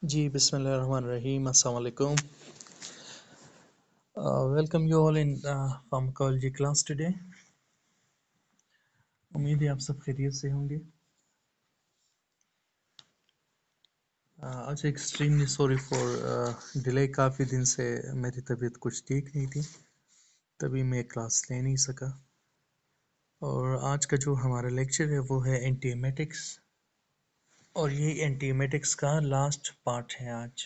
जी, बिस्मिल्लाहिर्रहमानिर्रहीम, अस्सलाम वालेकुम. Welcome you all in pharmacology class today. उम्मीद है आप सब खैरियत से होंगे. आज एक्सट्रीमली सॉरी फॉर डिले. काफ़ी दिन से मेरी तबीयत कुछ ठीक नहीं थी, तभी मैं क्लास ले नहीं सका. और आज का जो हमारा लेक्चर है वो है एंटीएमेटिक्स, और ये एंटीएमेटिक्स का लास्ट पार्ट है आज.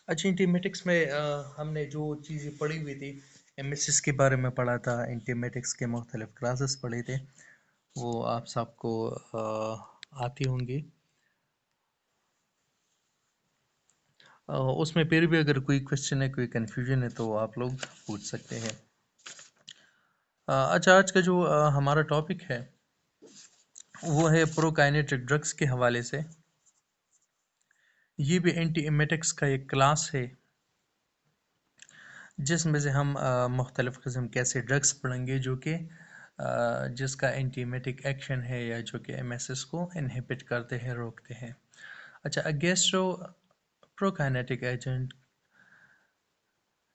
अच्छा, एंटीमेटिक्स में हमने जो चीज़ें पढ़ी हुई थी, एमएसएस के बारे में पढ़ा था, एंटीमेटिक्स के मुख्तलिफ क्लासेस पढ़े थे, वो आप सबको आती होंगी. उसमें फिर भी अगर कोई क्वेश्चन है, कोई कन्फ्यूजन है तो आप लोग पूछ सकते हैं. अच्छा, आज का जो हमारा टॉपिक है वो है प्रोकाइनेटिक ड्रग्स के हवाले से. ये भी एंटीएमेटिक्स का एक क्लास है जिसमें से हम मुख्तलिफ़ किस्म के ऐसे ड्रग्स पढ़ेंगे जो कि जिसका एंटीमेटिक एक्शन है या जो कि एमएसएस को इनहिबिट करते हैं, रोकते हैं. अच्छा, a gastro prokinetic agent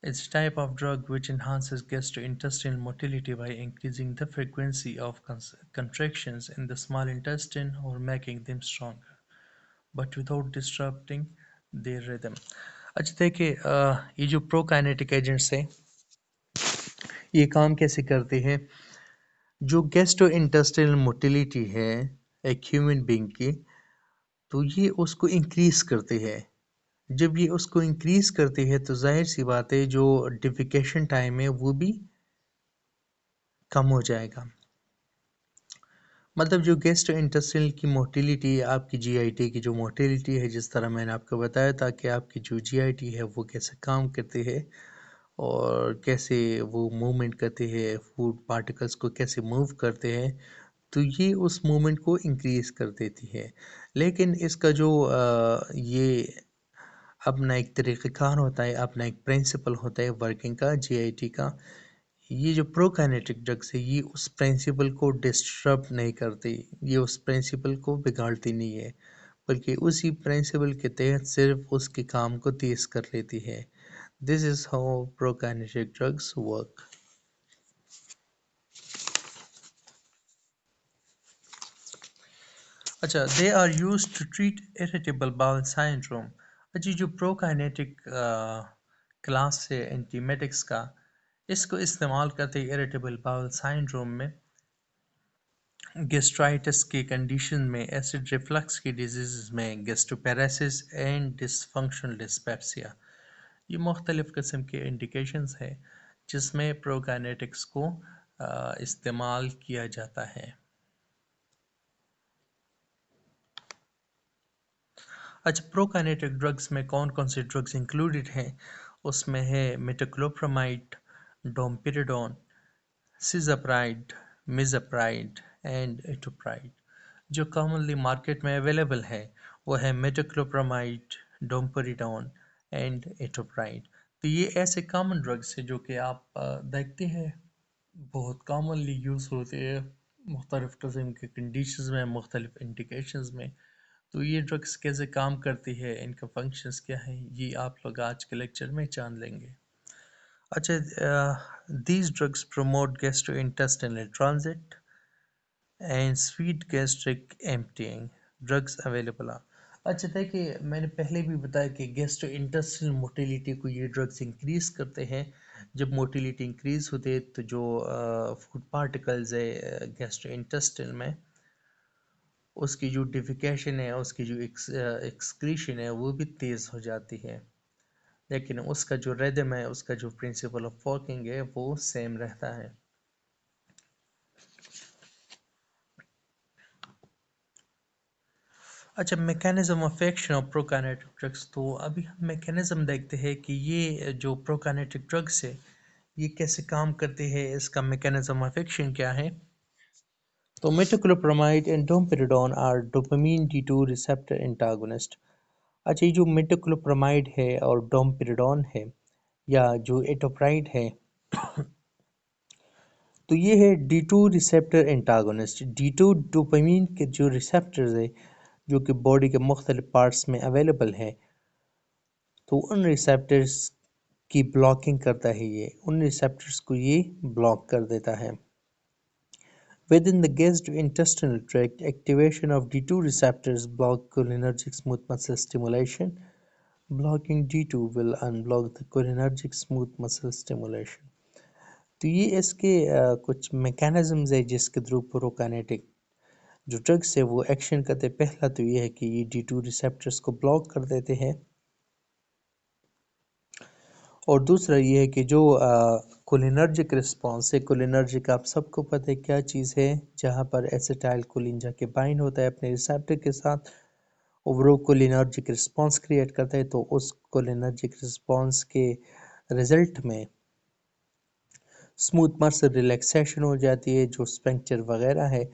is a type of drug which enhances gastrointestinal motility by increasing the frequency of contractions in the small intestine or making them stronger, but without disrupting their rhythm. अच्छा देखिए, ये जो prokinetic agents हैं ये काम कैसे करते हैं. जो गैस्ट्रोइंटेस्टाइनल मोटिलिटी है एक ह्यूमन बीइंग की, तो ये उसको इंक्रीज करते हैं. जब ये उसको इंक्रीज करते हैं तो जाहिर सी बात है जो डिफिकेशन टाइम है वो भी कम हो जाएगा. मतलब जो गैस्ट्रोइंटेस्टाइनल की मोटिलिटी, आपकी जीआईटी की जो मोटिलिटी है, जिस तरह मैंने आपको बताया था कि आपकी जो जीआईटी है वो कैसे काम करती है और कैसे वो मूवमेंट करते हैं, फूड पार्टिकल्स को कैसे मूव करते हैं, तो ये उस मूवमेंट को इंक्रीज कर देती है. लेकिन इसका जो ये अपना एक तरीक़ेकार होता है, अपना एक प्रिंसिपल होता है वर्किंग का, जीआईटी का. ये जो प्रोकाइनेटिक ड्रग्स है ये उस प्रिंसिपल को डिस्टर्ब नहीं करती, ये उस प्रिंसिपल को बिगाड़ती नहीं है, बल्कि उसी प्रिंसिपल के तहत सिर्फ उसके काम को तेज़ कर लेती है. This is how prokinetic drugs work. अच्छा, they are use to treat irritable bowel syndrome. अच्छा, जो प्रोकाइनेटिक क्लास है एंटीमेटिक्स का, इसको इस्तेमाल करते हैं इरिटेबल बाउल सिंड्रोम में, गैस्ट्राइटिस की कंडीशन में, एसिड रिफ्लक्स की डिजीज़ में, गैस्ट्रोपेरेसिस एंड डिसफंक्शनल डिस्पेप्सिया. ये मुख्तलिफ़ किस्म के इंडिकेशंस हैं जिसमें प्रोकाइनेटिक्स को इस्तेमाल किया जाता है. अच्छा, प्रोकाइनेटिक ड्रग्स में कौन कौन से ड्रग्स इंक्लूडेड हैं, उसमें है मेटोक्लोप्रामाइड, डोमपेरिडोन, सिजाप्राइड, मिजाप्राइड एंड एटोप्राइड. जो कॉमनली मार्केट में अवेलेबल है वो है मेटोक्लोप्रामाइड, डोमपेरिडोन एंड एटोप्राइड. तो ये ऐसे कॉमन ड्रग्स हैं जो कि आप देखते हैं बहुत कॉमनली यूज़ होते हैं मुख्तलिफ़ किस्म के कंडीशंस में, मुख्तलिफ़ इंडिकेशंस में. तो ये ड्रग्स कैसे काम करती है, इनका फंक्शंस क्या है, ये आप लोग आज के लेक्चर में जान लेंगे. अच्छा, these drugs promote gastrointestinal transit and sweet gastric emptying. Drugs available are. अच्छा देखिए, मैंने पहले भी बताया कि गैस्ट्रोइंटेस्टिनल मोटिलिटी को ये ड्रग्स इंक्रीज करते हैं. जब मोटिलिटी इंक्रीज होती है तो जो फूड पार्टिकल्स है गैस्ट्रोइंटेस्टिन में, उसकी जो डिफिकेशन है, उसकी जो एक्सक्रीशन है वो भी तेज़ हो जाती है. लेकिन उसका जो रिदम है, उसका जो प्रिंसिपल ऑफ वर्किंग है वो सेम रहता है. अच्छा, mechanism of action of prokinetic drugs. तो अभी हम मैकेनिज्म देखते हैं कि ये जो प्रोकाइनेटिक ड्रग्स है ये कैसे काम करते हैं, इसका मैकेनिज्म ऑफ एक्शन क्या है. तो metoclopramide and domperidone are dopamine D2 receptor antagonist. अच्छा, ये जो मेटोक्लोप्रामाइड है और डोमपेरिडोन है या जो एटोप्राइड है, तो ये है D2 receptor antagonist. D2 dopamine के जो रिसेप्टर्स है जो कि बॉडी के मुख्तलिफ पार्ट्स में अवेलेबल है, तो उन रिसेप्टर्स की ब्लॉकिंग करता है, ये उन रिसेप्टर्स को ये ब्लॉक कर देता है। Within the gastrointestinal tract, activation of D2 receptors block cholinergic smooth muscle stimulation. Blocking D2 will unblock the cholinergic smooth muscle stimulation. तो ये इसके कुछ मैकेनिज्म्स है जिसके थ्रू प्रोकाइनेटिक जो ड्रग्स है वो एक्शन करते हैं। पहला तो ये है कि ये D2 रिसेप्टर्स को ब्लॉक कर देते हैं, और दूसरा ये है कि जो कोलिनर्जिक रिस्पॉन्स है, कोलिनर्जिक आप सबको पता है क्या चीज़ है, जहाँ पर एसिटाइल कोलिन जाके बाइंड होता है अपने रिसेप्टर के साथ और वो कोलिनर्जिक रिस्पॉन्स क्रिएट करता है। तो उस कोलिनर्जिक रिस्पॉन्स के रिजल्ट में स्मूथ मसल रिलैक्सेशन हो जाती है, जो स्पेंक्टर वगैरह है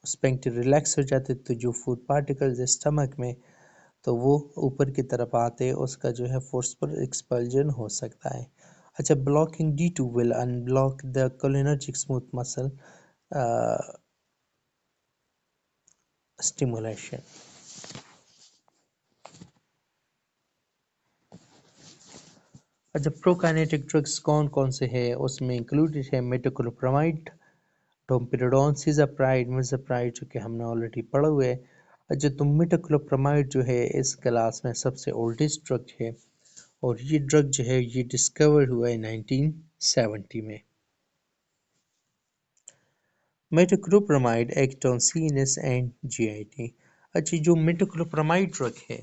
स्पेंक्टर रिलैक्स हो जाते हैं, तो जो फूड पार्टिकल्स स्टमक में तो वो ऊपर की तरफ आते, उसका जो है फोर्सफुल एक्सपल्जन हो सकता है। अच्छा, blocking D2 will unblock the cholinergic smooth muscle stimulation. अच्छा, प्रोकाइनेटिक ड्रग्स कौन कौन से हैं, उसमें इंक्लूडेड है मेटोक्लोप्रामाइड, डोम्पेरिडोन, सिजाप्राइड, मिजाप्राइड, जो कि हमने ऑलरेडी पढ़ा हुआ है। अच्छा, तो मेटोक्लोप्रामाइड जो है इस क्लास में सबसे ओल्डेस्ट ड्रग है, और ये ड्रग जो है ये डिस्कवर हुआ है 1970 में। Metoclopramide act on CNS and GIT. अच्छा, जो मेटोक्लोप्रामाइड ड्रग है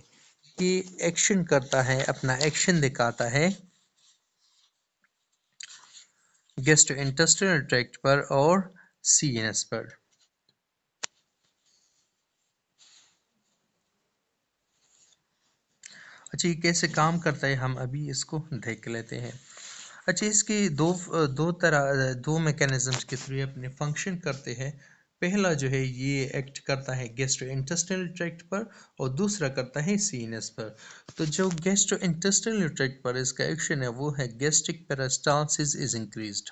ये एक्शन करता है, अपना एक्शन दिखाता है गैस्ट्रोइंटेस्टिनल ट्रैक्ट पर और सीएनएस पर। अच्छा, ये कैसे काम करता है हम अभी इसको देख लेते हैं। अच्छा, इसके दो मैकेनिज्म्स के थ्रू अपने फंक्शन करते हैं। पहला जो है ये एक्ट करता है गैस्ट्रोइंटेस्टिनल ट्रैक्ट पर, और दूसरा करता है सीएनएस पर। तो जो गैस्ट्रोइंटेस्टिनल ट्रैक्ट पर इसका एक्शन है वो है गैस्ट्रिक पेरिस्टालसिस इज इंक्रीज्ड।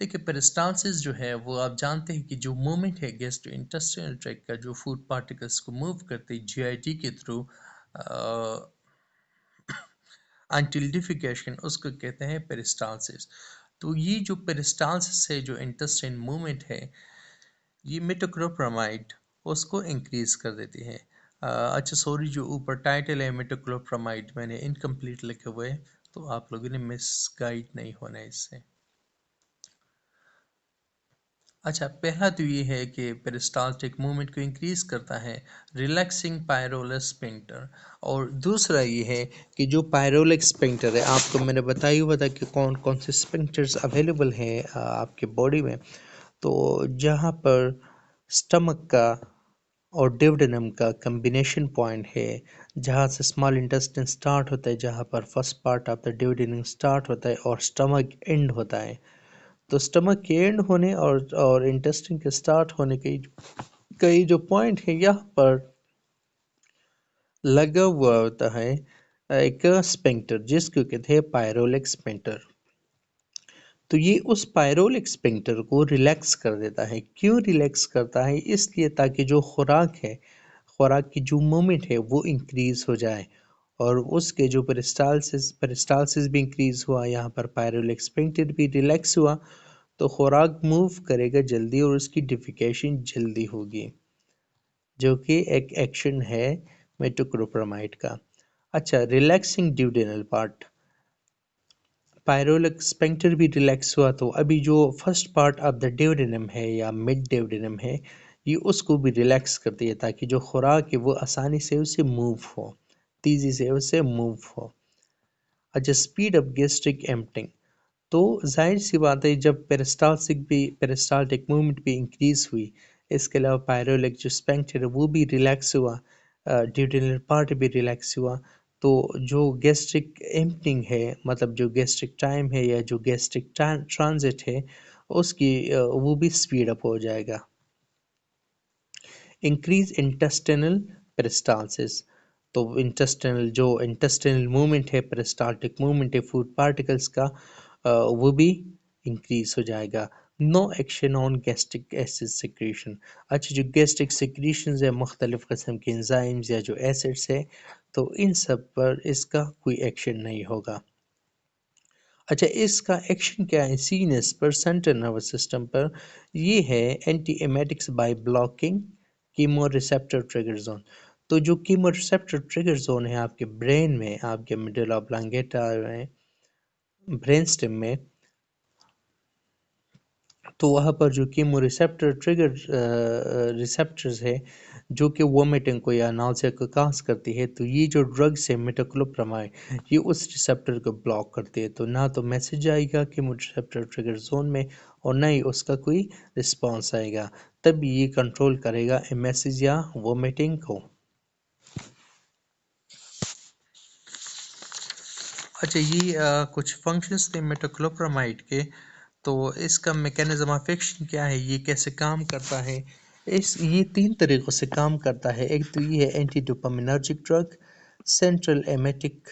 देखिए, पेरिस्टालसिस जो है वो आप जानते हैं कि जो मूवमेंट है गैस्ट्रोइंटेस्टिनल ट्रैक्ट का, जो फूड पार्टिकल्स को मूव करते हैं जीआईटी के थ्रू एंटिलिडिफिकेशन, उसको कहते हैं पेरिस्टालसिस। तो ये जो पेरिस्टालसिस है, जो इंटेस्टाइन मूवमेंट है, ये मेटोक्लोप्रामाइड उसको इंक्रीज कर देती है। अच्छा सॉरी, जो ऊपर टाइटल है मेटोक्लोप्रामाइड मैंने इनकम्प्लीट लिखे हुए हैं, तो आप लोगों ने मिस गाइड नहीं होना है इससे। अच्छा, पहला तो ये है कि पेरिस्टाल्टिक मूवमेंट को इंक्रीज करता है, रिलैक्सिंग पायरोलस स्फिंक्टर। और दूसरा ये है कि जो पायरोलिक स्फिंक्टर है, आपको मैंने बताया हुआ था कि कौन कौन से स्फिंक्टर्स अवेलेबल हैं आपके बॉडी में। तो जहाँ पर स्टमक का और डिवडेनम का कम्बिनेशन पॉइंट है, जहाँ से स्मॉल इंटेस्टाइन स्टार्ट होता है, जहाँ पर first part of the duodenum start होता है और स्टमक एंड होता है, तो स्टमक के एंड होने और इंटेस्टिन के स्टार्ट होने के कई जो पॉइंट है, यहाँ पर लगा हुआ होता है एक स्पिंक्टर जिसको कहते हैं पायरोलिक स्पिंक्टर। तो ये उस पायरोलिक स्पिंक्टर को रिलैक्स कर देता है। क्यों रिलैक्स करता है? इसलिए ताकि जो खुराक है, खुराक की जो मूवमेंट है वो इंक्रीज हो जाए, और उसके जो पेरिस्टालसिस भी इंक्रीज हुआ, यहाँ पर पायरोलिक स्पिंक्टर भी रिलैक्स हुआ, तो खुराक मूव करेगा जल्दी और उसकी डिफिकेशन जल्दी होगी, जो कि एक एक्शन है मेटोक्लोप्रामाइड का। अच्छा, रिलैक्सिंग ड्यूडेनल पार्ट, पायरोलिक स्पेंक्टर भी रिलैक्स हुआ, तो अभी जो first part of the duodenum है या मिड ड्यूडेनम है, ये उसको भी रिलैक्स करती है ताकि जो खुराक है वो आसानी से उसे मूव हो, तेज़ी से उसे मूव हो। अच्छा, स्पीड ऑफ गैस्ट्रिक एम्पटिंग, तो जाहिर सी बात है जब पेरिस्टाल्टिक मूवमेंट भी इंक्रीज हुई, इसके अलावा पायरोलिक जो स्पेंक्टर है वो भी रिलैक्स हुआ, ड्यूडेनल पार्ट भी रिलैक्स हुआ, तो जो गैस्ट्रिक एम्पटिंग है, मतलब जो गैस्ट्रिक टाइम है या जो गैस्ट्रिक ट्रांजिट है, उसकी वो भी स्पीड अप हो जाएगा। इंक्रीज इंटेस्टिनल पेरिस्टालसिस, तो इंटेस्टिनल मूवमेंट है, पेरिस्टाल्टिक मूवमेंट है फूड पार्टिकल्स का, वो भी इंक्रीज हो जाएगा। No action on gastric acid secretion. अच्छा, जो गैस्ट्रिक सिक्रीशंस है मुख्तलिफ किस्म के एंजाइम्स या जो एसिड्स है, तो इन सब पर इसका कोई एक्शन नहीं होगा। अच्छा, इसका एक्शन क्या है सीनस पर, सेंट्रल नर्वस सिस्टम पर? ये है anti emetics by blocking chemo receptor trigger zone. तो जो कीमो रिसेप्टर ट्रिगर जोन है आपके ब्रेन में, आपके मिडल ऑब्लांगेटा में, ब्रेन स्टेम में, तो वहाँ पर जो कीमो रिसेप्टर ट्रिगर रिसेप्टर्स है जो कि वोमिटिंग को या नाउज़िया को काज करती है, तो ये जो ड्रग्स है मेटोक्लोप्रामाइड, ये उस रिसेप्टर को ब्लॉक करती है। तो ना तो मैसेज आएगा कीमो रिसेप्टर ट्रिगर जोन में और ना ही उसका कोई रिस्पॉन्स आएगा, तब ये कंट्रोल करेगा मैसेज या वोमिटिंग को। अच्छा, ये कुछ फंक्शंस थे मेटोक्लोप्रामाइड के। तो इसका मैकेनिज्म ऑफ एक्शन क्या है, ये कैसे काम करता है? ये तीन तरीक़ों से काम करता है। एक तो ये है anti dopaminergic drug, central emetic,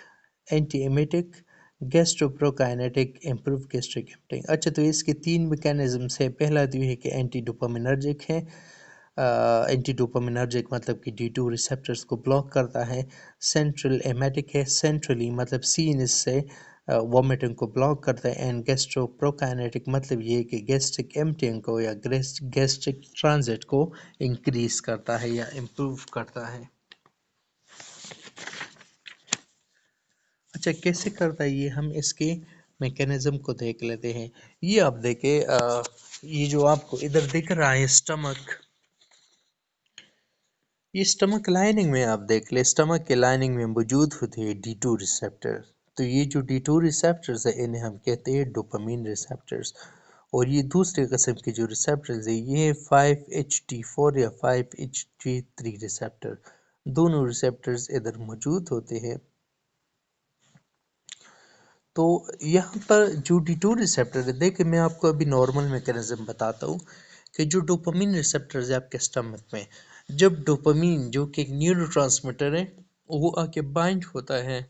anti emetic, gastroprokinetic, improve gastric emptying. अच्छा, तो इसके तीन मैकेनिज्म्स है। पहला तो ये है कि एंटी डोपामिनर्जिक है। एंटी डोपामिनर्जिक मतलब कि D2 रिसेप्टर्स को ब्लॉक करता है। सेंट्रल एमेटिक है, सेंट्रली मतलब सीन इससे वॉमिटिंग को ब्लॉक करता है। एंड गैस्ट्रोप्रोकाइनेटिक मतलब ये कि गैस्ट्रिक एम्पटिंग को या गैस्ट्रिक ट्रांजिट को इंक्रीज करता है या इम्प्रूव करता है। अच्छा, कैसे करता है ये, हम इसके मैकेनिज्म को देख लेते हैं। ये आप देखें, ये जो आपको इधर दिख रहा है स्टमक, ये स्टमक लाइनिंग में आप देख ले, स्टमक के लाइनिंग में मौजूद होते हैं D2 रिसेप्टर। तो ये जो D2 रिसेप्टर्स है इन्हें हम कहते हैं डोपामीन रिसेप्टर्स। और ये दूसरे किस्म के जो रिसेप्टर्स है ये है 5HT4 या 5HT3 रिसेप्टर। दोनों रिसेप्टर्स इधर मौजूद होते हैं। तो यहाँ पर जो D2 रिसेप्टर है, देखिए मैं आपको अभी नॉर्मल मैकेनिज्म बताता हूँ कि जो डोपामीन रिसेप्टर्स है आपके स्टमक में, जब डोपामीन जो कि एक न्यूरोट्रांसमीटर है वो आके बाइंड होता है,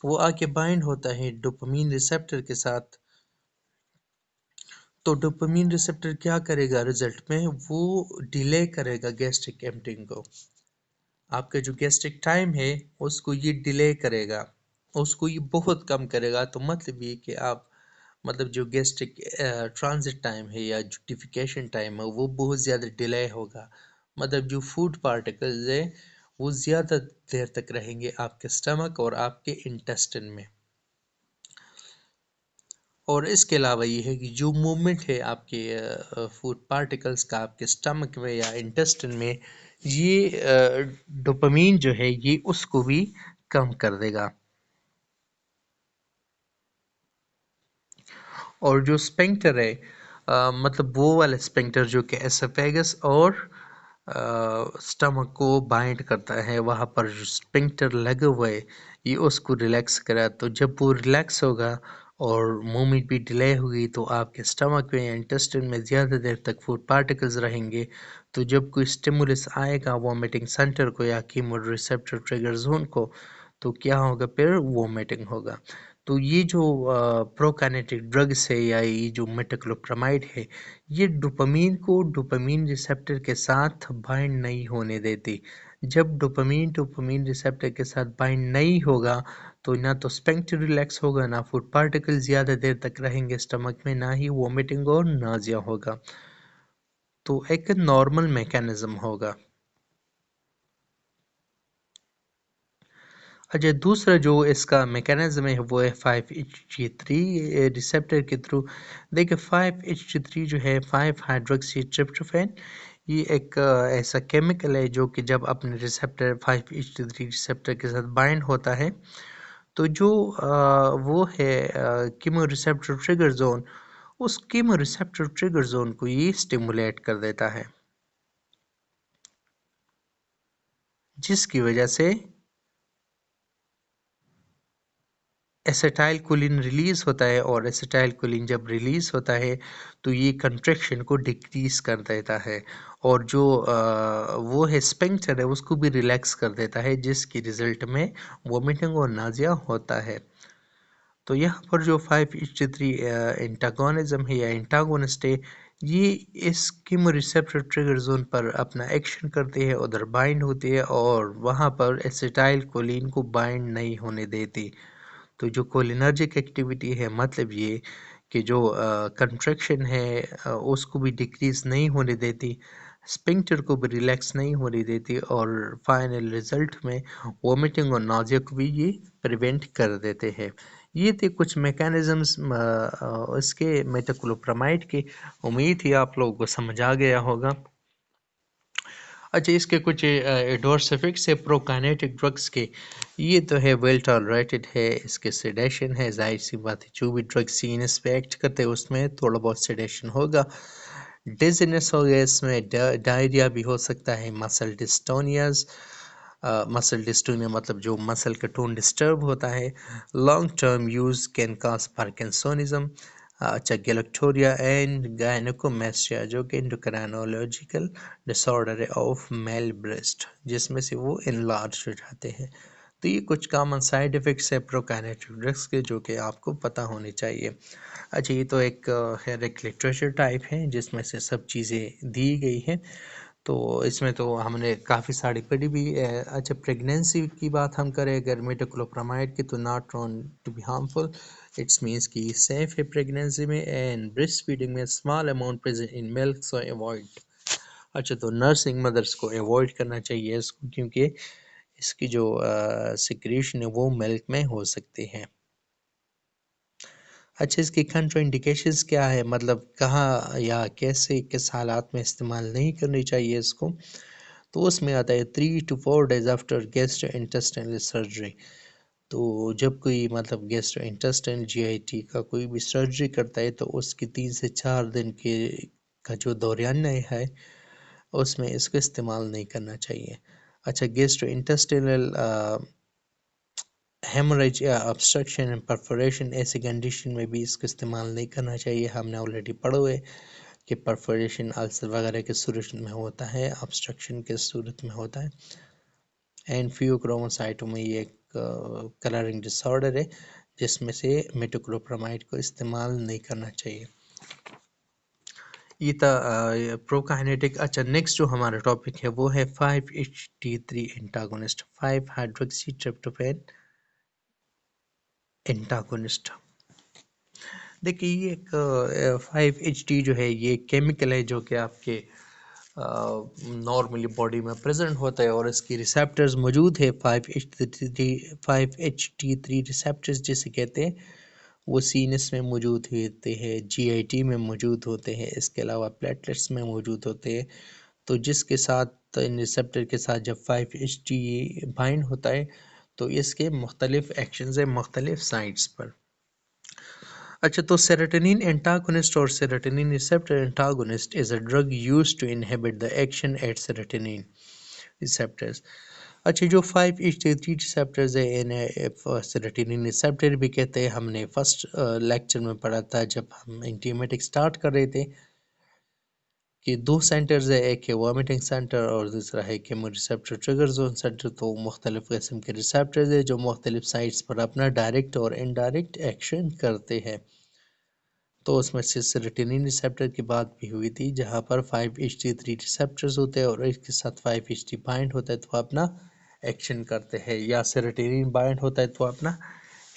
वो आके बाइंड होता है डोपामीन रिसेप्टर के साथ, तो डोपामीन रिसेप्टर क्या करेगा रिजल्ट में, वो डिले करेगा गैस्ट्रिक एम्पटिंग को। आपका जो गैस्ट्रिक टाइम है उसको ये डिले करेगा, उसको ये बहुत कम करेगा। तो मतलब ये कि आप मतलब जो गैस्ट्रिक ट्रांजिट टाइम है या जूटिफिकेशन टाइम है वो बहुत ज़्यादा डिले होगा। मतलब जो फूड पार्टिकल्स है वो ज़्यादा देर तक रहेंगे आपके स्टमक और आपके इंटेस्टिन में। और इसके अलावा ये है कि जो मूवमेंट है आपके फूड पार्टिकल्स का आपके स्टमक में या इंटेस्टिन में, ये डोपामीन जो है ये उसको भी कम कर देगा। और जो स्पिंक्टर है, मतलब वो वाला स्पिंक्टर जो कि एसोफेगस और स्टमक को बाइंड करता है, वहाँ पर जो स्पिंक्टर लगे हुए है ये उसको रिलैक्स करा। तो जब वो रिलैक्स होगा और मूवमेंट भी डिले होगी तो आपके स्टमक में या इंटेस्टाइन में ज़्यादा देर तक फूड पार्टिकल्स रहेंगे। तो जब कोई स्टिमुलस आएगा वोमिटिंग सेंटर को या कीमो रिसेप्टर ट्रिगर जोन को, तो क्या होगा, फिर वोमिटिंग होगा। तो ये जो प्रोकाइनेटिक ड्रग्स है या ये जो मेटोक्लोप्रामाइड है, ये डोपामीन को डोपामीन रिसेप्टर के साथ बाइंड नहीं होने देती। जब डोपामीन डोपामीन रिसेप्टर के साथ बाइंड नहीं होगा तो ना तो स्फिंक्टर रिलैक्स होगा, ना फूड पार्टिकल ज़्यादा देर तक रहेंगे स्टमक में, ना ही वोमिटिंग और नाज़िया होगा। तो एक नॉर्मल मैकेनिज्म होगा। अच्छा, दूसरा जो इसका मैकेनिज्म है वो है 5-HT3 रिसेप्टर के थ्रू। देखिए 5-HT3 जो है 5 हाइड्रोक्सी ट्रिप्टोफैन, ये एक ऐसा केमिकल है जो कि जब अपने रिसेप्टर 5-HT3 रिसेप्टर के साथ बाइंड होता है, तो जो वो है कीमो रिसेप्टर ट्रिगर जोन, उस कीमो रिसेप्टर ट्रिगर जोन को ये स्टिमुलेट कर देता है, जिसकी वजह से एसिटाइल कोलिन रिलीज होता है। और एसिटाइल कोलिन जब रिलीज होता है तो ये कंट्रैक्शन को डिक्रीज कर देता है और जो वो है स्पिंक्टर है उसको भी रिलैक्स कर देता है, जिसकी रिजल्ट में वोमिटिंग और नाजिया होता है। तो यहाँ पर जो 5-HT3 एंटागोनिज्म है या एंटागोनिस्ट है, ये इस कीमोरिसेप्टर ट्रिगर जोन पर अपना एक्शन करती है, उधर बाइंड होती है और वहाँ पर एसिटाइल कोलिन को बाइंड नहीं होने देती। तो जो कोलिनर्जिक एक्टिविटी है, मतलब ये कि जो कंट्रैक्शन है उसको भी डिक्रीज नहीं होने देती, स्पिंक्टर को भी रिलैक्स नहीं होने देती और फाइनल रिजल्ट में वोमिटिंग और नाज़िया को भी ये प्रिवेंट कर देते हैं। ये थे कुछ मैकेनिज़म्स इसके मेटाक्लोप्रामाइड के। उम्मीद ही आप लोगों को समझ आ गया होगा। अच्छा, इसके कुछ एडवर्स इफेक्ट्स है प्रोकाइनेटिक ड्रग्स के। ये तो है वेल टॉलरेटेड है, इसके सेडेशन है, जाहिर सी बात है जो भी ड्रग सीनस पे एक्ट करते हैं उसमें थोड़ा बहुत सेडेशन होगा। डिजीनेस हो गया, इसमें डायरिया भी हो सकता है, मसल डिस्टोनियाज, मसल डिस्टोनिया मतलब जो मसल का टोन डिस्टर्ब होता है। Long term use can cause parkinsonism. अच्छा, गैलेक्टोरिया एंड गायनेकोमेस्टिया जो कि एंडोक्राइनोलॉजिकल डिसऑर्डर है ऑफ मेल ब्रेस्ट, जिसमें से वो इनलार्ज हो जाते हैं। तो ये कुछ कॉमन साइड इफ़ेक्ट्स है प्रोकाइनेटिक ड्रग्स के जो कि आपको पता होने चाहिए। अच्छा, ये तो एक एक लिटरेचर टाइप है जिसमें से सब चीज़ें दी गई हैं, तो इसमें तो हमने काफ़ी सारी पढ़ी भी है। अच्छा, प्रेगनेंसी की बात हम करें अगर मेटोक्लोप्रामाइड की, तो not known to be harmful, it's means कि सेफ है प्रेगनेंसी में। एंड ब्रेस्ट फीडिंग में small amount present in milk so avoid. अच्छा, तो नर्सिंग मदर्स को अवॉइड करना चाहिए इसको, क्योंकि इसकी जो सिक्रीशन है वो मिल्क में हो सकती है। अच्छा, इसकी कंट्राइंडिकेशंस क्या है, मतलब कहाँ या कैसे किस हालात में इस्तेमाल नहीं करनी चाहिए इसको। तो उसमें आता है 3 to 4 days after gastro intestinal surgery. तो जब कोई मतलब गैस्ट्रो इंटेस्टाइनल जीआईटी का कोई भी सर्जरी करता है तो उसके 3 से 4 दिन के का जो दौरान है उसमें इसको इस्तेमाल नहीं करना चाहिए। अच्छा, गैस्ट्रो इंटेस्टाइनल हेमोरेज या ऑब्स्ट्रक्शन एंड परफोरेशन, ऐसी कंडीशन में भी इसको इस्तेमाल नहीं करना चाहिए। हमने ऑलरेडी पढ़ा हुआ है कि परफोरेशन अल्सर वगैरह के सूरत में होता है, ऑब्स्ट्रक्शन के सूरत में होता है। एंड फियोक्रोमोसाइटोमा ये एक कलरिंग डिसऑर्डर है जिसमें से मेटोक्लोप्रामाइड को इस्तेमाल नहीं करना चाहिए। ये था प्रोकाइनेटिक। अच्छा, नेक्स्ट जो हमारा टॉपिक है वो है 5-HT3 antagonist, 5 hydroxy tryptophan antagonist. देखिए, ये एक 5-HT जो है ये केमिकल है जो कि आपके नॉर्मली बॉडी में प्रेजेंट होता है और इसकी रिसेप्टर्स मौजूद है। 5-HT3 रिसेप्टर्स जिसे कहते हैं वो सीनस में मौजूद होते हैं, जीआईटी में मौजूद होते हैं, इसके अलावा प्लेटलेट्स में मौजूद होते हैं। तो जिसके साथ इन रिसेप्टर के साथ जब 5-HT बाइंड होता है तो इसके मुख्तलिफ एक्शंस हैं मुख्तलिफ साइट्स पर। अच्छा, तो सेरोटोनिन एंटागोनिस्ट और serotonin receptor antagonist is a drug used to inhibit the action at serotonin receptors. अच्छा, जो 5-HT3 रिसेप्टर्स है इन्हें सेरोटोनिन रिसेप्टर भी कहते हैं। हमने फर्स्ट लेक्चर में पढ़ा था जब हम एंटीमेटिक स्टार्ट कर रहे थे कि दो सेंटर्स है, एक है वॉमिटिंग सेंटर और दूसरा है chemo receptor trigger zone centre. तो मुख्तलिफ किस्म के रिसेप्टर्स है जो मुख्तलिफ साइट्स पर अपना डायरेक्ट और इनडायरेक्ट एक्शन करते हैं। तो उसमें से सेरोटोनिन रिसेप्टर की बात भी हुई थी जहाँ पर 5-HT3 रिसेप्टर्स होते हैं और इसके साथ 5-HT बाइंड होता है तो अपना एक्शन करते हैं, या सेरोटोनिन बाइंड होता है तो अपना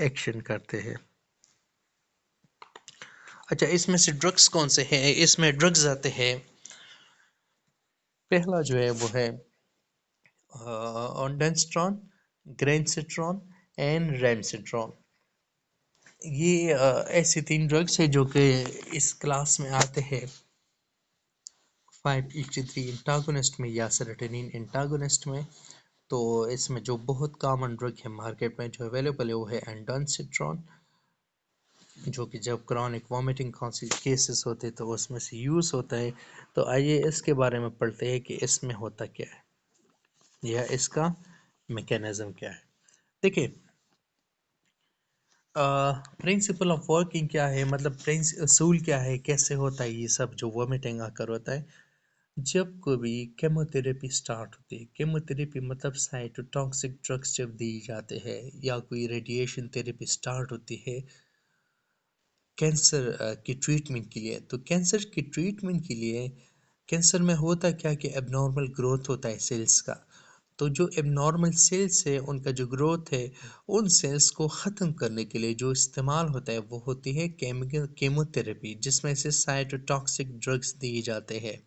एक्शन करते हैं। अच्छा, इसमें से ड्रग्स कौन से हैं? इसमें ड्रग्स आते हैं, पहला जो है वो है ऑन्डेंस्ट्रॉन, ग्रेनसिट्रॉन एंड रेमसिट्रॉन। ये ऐसे 3 ड्रग्स है जो कि इस क्लास में आते हैं 5-HT3 एंटागोनिस्ट में या सेरोटोनिन एंटागोनिस्ट में। तो इसमें जो बहुत कॉमन ड्रग है मार्केट में जो अवेलेबल है वो है एंडोसिट्रॉन, जो कि जब क्रॉनिक वॉमिटिंग केसेस होते हैं तो उसमें से यूज़ होता है। तो आइए इसके बारे में पढ़ते हैं कि इसमें होता क्या है या इसका मैकेनिज्म क्या है। देखिए, प्रिंसिपल ऑफ वर्किंग क्या है, मतलब असूल क्या है, कैसे होता है ये सब जो वॉमिटिंग आकर होता है। जब कोई केमोथेरेपी स्टार्ट होती है, केमोथेरेपी मतलब साइटोटॉक्सिक ड्रग्स जब दी जाते हैं या कोई रेडिएशन थेरेपी स्टार्ट होती है कैंसर की ट्रीटमेंट के लिए। तो कैंसर की ट्रीटमेंट के लिए कैंसर में होता क्या कि एबनॉर्मल ग्रोथ होता है सेल्स का। तो जो एबनॉर्मल सेल्स है उनका जो ग्रोथ है, उन सेल्स को ख़त्म करने के लिए जो इस्तेमाल होता है वो होती है केमिकल केमोथेरेपी, जिसमें से साइटोटॉक्सिक ड्रग्स दिए जाते हैं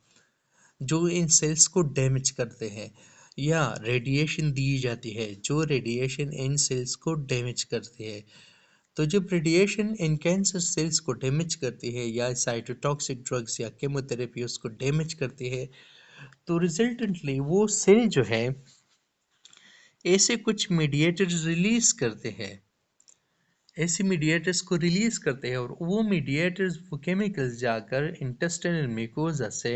जो इन सेल्स को डैमेज करते हैं, या रेडिएशन दी जाती है जो रेडिएशन इन सेल्स को डैमेज करती है। तो जब रेडिएशन इन कैंसर सेल्स को डैमेज करती है या साइटोटॉक्सिक ड्रग्स या केमोथेरेपी उसको डैमेज करती है, तो रिजल्टेंटली वो सेल जो है ऐसे कुछ मीडिएटर्स रिलीज करते हैं, ऐसे मीडिएटर्स को रिलीज करते हैं, और वो मीडिएटर्स वो केमिकल्स जाकर इंटेस्टाइनल म्यूकोजा से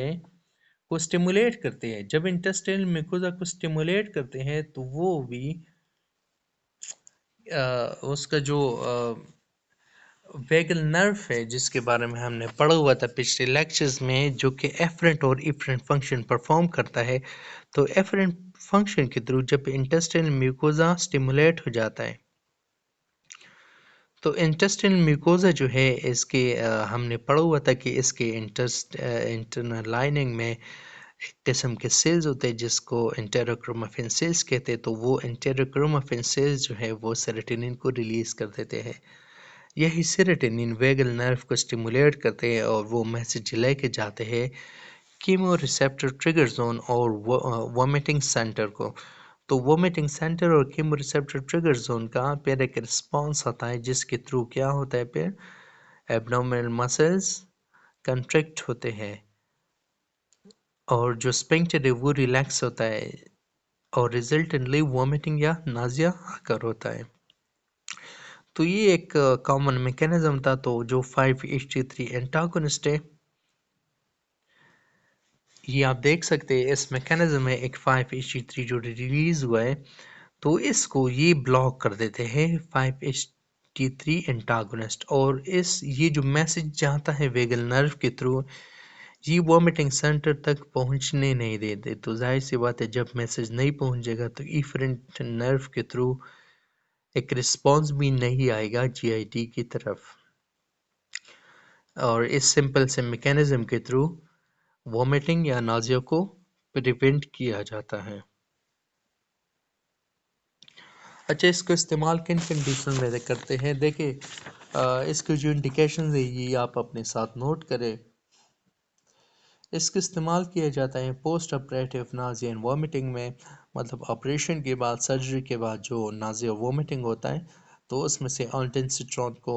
को स्टिमुलेट करते हैं। जब इंटेस्टाइनल म्यूकोजा को स्टिमुलेट करते हैं तो वो भी उसका जो वेगल नर्व है जिसके बारे में हमने पढ़ा हुआ था पिछले लेक्चर्स में, जो कि एफरेंट और इफरेंट फंक्शन परफॉर्म करता है। तो एफरेंट फंक्शन के थ्रू जब इंटेस्टाइनल म्यूकोजा स्टिमुलेट हो जाता है, तो इंटेस्टाइनल म्यूकोजा जो है इसके हमने पढ़ा हुआ था कि इसके इंटरनल लाइनिंग में एक किस्म के सेल्स होते हैं जिसको इंटेरोक्रोमाफिन सेल्स कहते हैं। तो वो इंटेरोक्रोमाफिन सेल्स जो है वो सेरोटोनिन को रिलीज कर देते हैं। यही सेरोटोनिन वेगल नर्व को स्टिमुलेट करते हैं और वो मैसेज लेके जाते हैं कीमो रिसेप्टर ट्रिगर जोन और वोमिटिंग सेंटर को। तो वोमिटिंग सेंटर और कीमो रिसेप्टर ट्रिगर जोन का फिर एक रिस्पॉन्स आता है जिसके थ्रू क्या होता है, फिर एब्डोमिनल मसल्स कंट्रैक्ट होते हैं और जो स्पिंक्टर है वो रिलैक्स होता है और रिजल्टेंटली वोमिटिंग या नाजिया आकर होता है। तो ये एक कॉमन मैकेनिज्म था। तो जो 5-HT3 एंटागोनिस्ट है, ये आप देख सकते हैं इस मैकेनिज्म में एक 5-HT3 जो रिलीज हुआ है, तो इसको ये ब्लॉक कर देते हैं 5-HT3 एंटागोनिस्ट, और इस ये जो मैसेज जाता है वेगल नर्व के थ्रू, ये वॉमिटिंग सेंटर तक पहुंचने नहीं देते। तो जाहिर सी बात है जब मैसेज नहीं पहुंचेगा तो इफरेंट नर्व के थ्रू एक रिस्पॉन्स भी नहीं आएगा जीआईटी की तरफ, और इस सिंपल से मैकेनिज्म के थ्रू वॉमिटिंग या नाज़िया को प्रिवेंट किया जाता है। अच्छा, इसको इस्तेमाल किन कंडीशन में करते हैं, देखिए इसके जो इंडिकेशन है ये आप अपने साथ नोट करें। इसका इस्तेमाल किया जाता है post operative Nazia and vomiting में, मतलब ऑपरेशन के बाद, सर्जरी के बाद जो नाज़िया वॉमिटिंग होता है, तो उसमें से ऑल्टेंसिट्रॉन को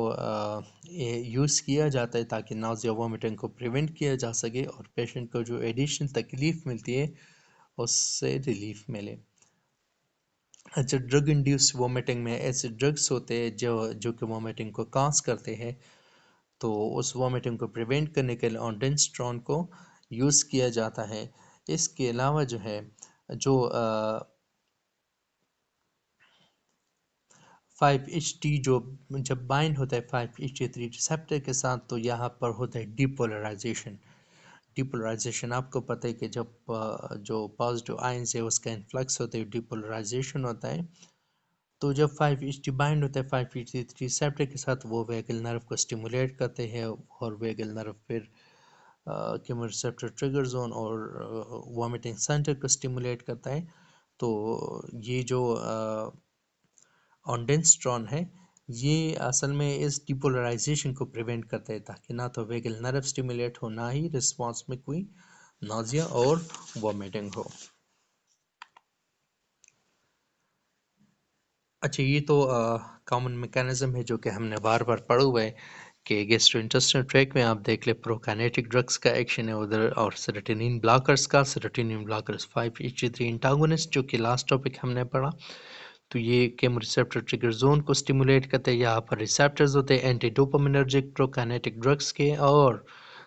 यूज़ किया जाता है ताकि नाज़िया वॉमिटिंग को प्रिवेंट किया जा सके और पेशेंट को जो एडिशनल तकलीफ़ मिलती है उससे रिलीफ मिले। अच्छा, ड्रग इंड्यूस्ड वॉमिटिंग में ऐसे ड्रग्स होते हैं जो कि वॉमिटिंग को काज करते हैं, तो उस वॉमिटिंग को प्रिवेंट करने के लिए ऑन्डेंस्ट्रॉन को यूज़ किया जाता है। इसके अलावा जो है जो 5-HT जो जब बाइंड होता है 5-HT3 रिसेप्टर के साथ, तो यहाँ पर होता है डिपोलराइजेशन। डिपोलराइजेशन आपको पता है कि जब जो पॉजिटिव आयंस है उसका इन्फ्लक्स होता है, डिपोलराइजेशन होता है। तो जब 5-HT बाइंड होता है 5-HT3 रिसेप्टर के साथ, वो वेगल नर्व को स्टिमुलेट करते हैं और वेगल नर्व फिर कीमो रिसेप्टर ट्रिगर जोन और वॉमिटिंग सेंटर को स्टिमुलेट करता है। तो ये जो ऑन्डेंस्ट्रॉन है, ये असल में इस डिपोलराइजेशन को प्रिवेंट करता है ताकि ना तो वेगल नर्व स्टिमुलेट हो, ना ही रिस्पॉन्स में कोई नाजिया और वॉमिटिंग हो। अच्छा, ये तो कॉमन मैकेनिज्म है जो कि हमने बार बार पढ़ा हुआ है कि गैस्ट्रोइंटेस्टाइनल ट्रैक्ट में आप देख ले प्रोकाइनेटिक ड्रग्स का एक्शन है उधर, और सेरोटोनिन ब्लॉकर्स का, सेरोटोनिन ब्लॉकर्स 5-HT3 एंटागोनिस्ट जो कि लास्ट टॉपिक हमने पढ़ा, तो ये केमो रिसेप्टर ट्रिगर जोन को स्टिमुलेट करते हैं। यहाँ पर रिसेप्टर्स होते हैं एंटी डोपामिनर्जिक प्रोकाइनेटिक ड्रग्स के और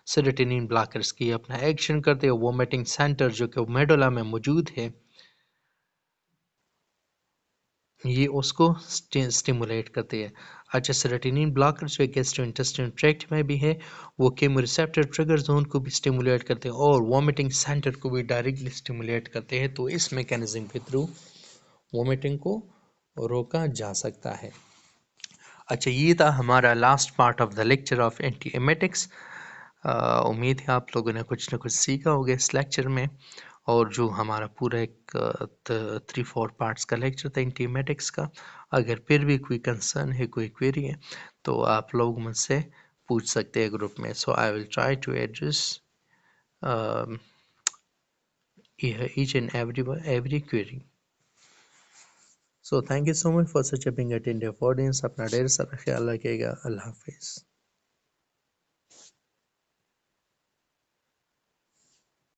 सेरोटोनिन ब्लॉकर्स की अपना एक्शन करते हैं। वोमिटिंग सेंटर जो कि मेडुला में मौजूद है, ये उसको स्टिमुलेट करती है। अच्छा, सेरोटोनिन ब्लॉकर्स जो गैस्ट्रोइंटेस्टाइनल ट्रैक्ट में भी है, वो केमोरिसेप्टर ट्रिगर जोन को भी स्टिमुलेट करते हैं और वॉमिटिंग सेंटर को भी डायरेक्टली स्टिमुलेट करते हैं। तो इस मैकेनिज्म के थ्रू वॉमिटिंग को रोका जा सकता है। अच्छा, ये था हमारा last part of the lecture of anti emetics. उम्मीद है आप लोगों ने कुछ ना कुछ सीखा होगा इस लेक्चर में। और जो हमारा पूरा एक 3-4 पार्ट्स का लेक्चर था एंटी एमेटिक्स का, अगर फिर भी कोई कंसर्न है, कोई क्वेरी है, तो आप लोग मुझसे पूछ सकते हैं ग्रुप में। So I will try to address each and every query. So thank you so much for such a being attentive audience. अपना ढेर सारा ख्याल रखिएगा। अल्लाह हाफिज़।